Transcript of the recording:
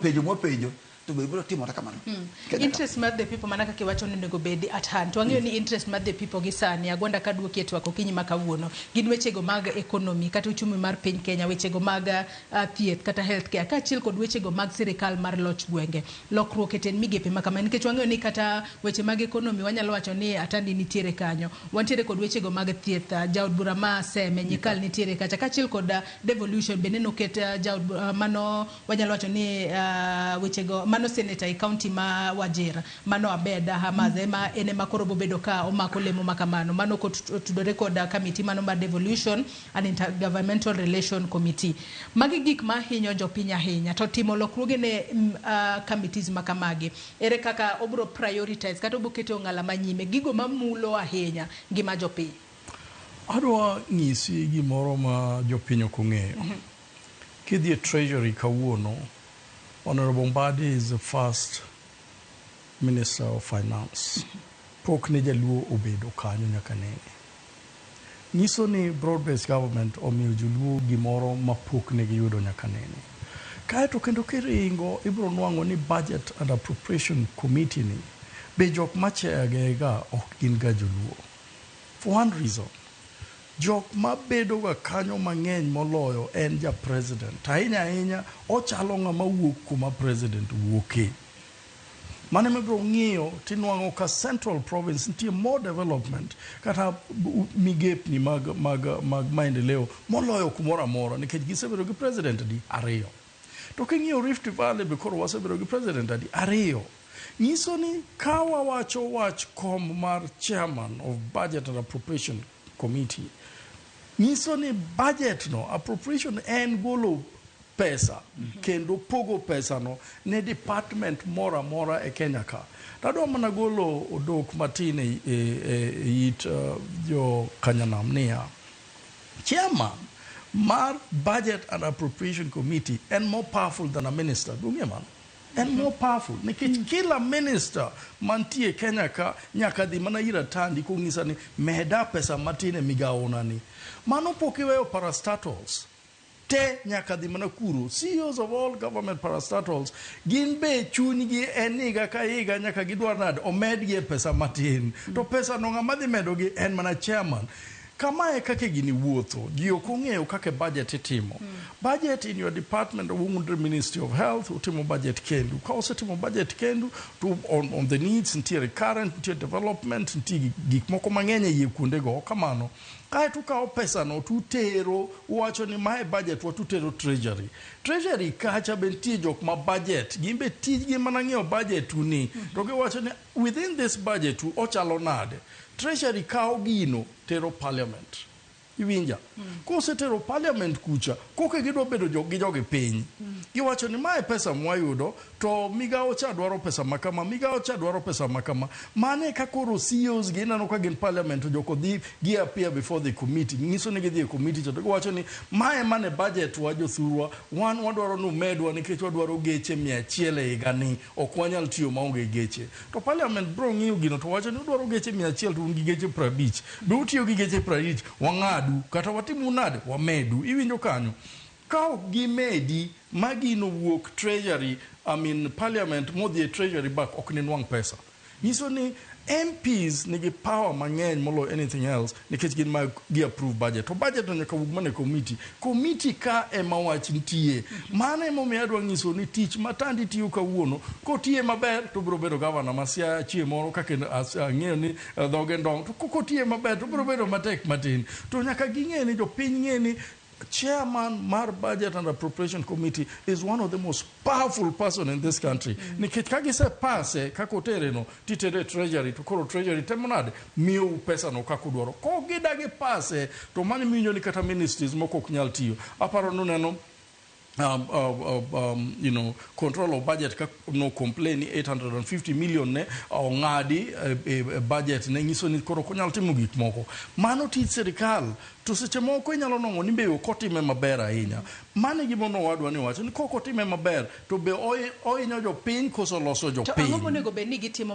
pejo to be bro timo kamano. Interest mar the people manaka kiwacho ni nego bedi at hand. To ang'eyo ni interest mar the people gisani Agwanda kadwoki etwa ko kinyi makawuono. Gin wechego mag economy kata uchumi mar piny Kenya, wechego mag thieth kata healthcare kaachiel kod wechego mag sirikal mar loch gwenge. Lokruok eten migepe makama nikech wang'eyo ni kata weche mag economy wanyalo wacho ni atandi nitiere kanyo. Wantiere kod wechego mag thieth, jaod bura ma seme nyikal nitiere kacha kaachiel kod devolution bende noket jaod mano wanyalo wacho ni wechego mano senator e county ma Wajir mano abeda hamaze ma ene makoro bobedo ka omako lemo makamano mano ko tudore kod committee mano ma devolution and intergovernmental relation committee. Magi gik ma hinyo jopiny ahinya to timo lokruoge ne committees makamagi ere kaka obro prioritize kata oboketo ng'ala manyime gigo mamulo ahinya ngima jopiny. Adwa ng'isi gimoro ma jopiny ok ong'eyo. Kidhi e treasury kawuono, Honorable Mbadi is the first Minister of Finance. Pok ne jaluo obedo kanyo nyaka nene. Nyiso ni broad-based government omiyo joluo gimoro ma pok ne giyudo nyaka nene. Kaeto kendo kiringo ibro nwang'o ni Budget and Appropriation Committee ni be jok machegega ok gin ga joluo. For one reason. Jok ma bedo ga kanyo mang'eny moloyo en ja president. Ahinya ochalo ng'ama wuok kuma president wuoke. Mane mebro ng'iyo tinwang'o ka Central Province nitie more development kata migepni mag maendeleo moloyo kumora mora nikech gisebedo gi president di ariyo. To king'iyo Rift Valley be koro wasebedo gi president di ariyo. Nyiso ni ka wawacho wach kom mar chairman of Budget and Appropriation Committee. Nyiso ni budget no, appropriation en golo pesa, kendo pogo pesa no, ne department mora e Kenya ka. Tadwa mana golo odok matine it jo kanyanam niya. Chairman mar Budget and Appropriation Committee en more powerful than a minister. Dunge man. And more powerful. Nikech kila minister mantie Kenya ka nyaka dhi mana ira tandi kung'isa ni meda pesa matine migao nani. Mano pokiweyo parastatals. Te nyaka dhi mana kuro. CEOs of all government parastatals gin be chunygi en higa ka higa nyaka gidwar nade omedgie pesa matin. To pesa no ng'ama dhi medogi en mana chairman. Kamae kake gini wuotho, ji ok ong'eyo kake budget itimo. Budget in your department of Ministry of Health, utimo budget kendu. Ka osetimo budget kendu, to on the needs, ntiere current, ntiere development, ntiere gik moko mang'eny e kuondego kamano. Kae tukao pesa no tutero, uwacho ni mae budget wa tutero treasury. Treasury kacha bentie jok ma budget, gimbe tijgi manang'eyo budget uni. Toge wacho ni within this budget ochalo nade. Treasury kao gino tero parliament. Iwinja. Kose tero parliament kucha, koke gido bedo jogi piny. Giwacho ni mae pesa mwayudo, to migao cha dwaro pesa makama, migao cha dwaro pesa makama. Mane kakoro CEOs gina no kagin parliament joko di gi appear before the committee. Ngiso ni gidhi committee to giwacho ni mae mane budget wajo thurwa, wadwaro no medwa nikech wadwaro geche 100 higani, ok wanyal tiyo maonge geche. To parliament bro ng'iyo gino to wacho ni wadwaro geche 100 to ungi geche 50. Be utiyo gi geche 50 wang'adu kata watimu nade wamedu. Iwinjo kanyo. Kao gimedi magino wuok treasury, parliament modhi treasury back ok ninwang pesa. Nyiso ni MPs nigi power mang'eny molo anything else nikech gin mag gi approve budget. To budget no nyaka wuog mane committee. Committee ka ema wach nitie. Mano ema omiyo adwa nyiso ni tich matandi tiyo kawuono. Kotiye maber to biro bedo governor ma Siaya chieng' moro kaka ng'eyo ni dhoge ndong'. To kotiye maber to biro bedo matek matin. To nyaka ging'e ni jopiny ng'e ni Chairman Mar Budget and Appropriation Committee is one of the most powerful person in this country. Nikech kagise pase kakotere no titere treasury to koro treasury temonade miyo pesa no kakudwaro. Ko gidagi pase to mani minyo ni kata ministries moko kunyal tiyo. Aparo nuneno control of budget no complain 850 million ne ngadi budget ne nyiso ni koro konyal timo gik moko. Mano tich sirikal to seche moko inyalo nongo ni be okotime maber ahinya. Mane gimono wadwa ni wacho ni kokotime maber to be oinyo jopiny koso loso jopiny. To ang'o monego be ni gitimo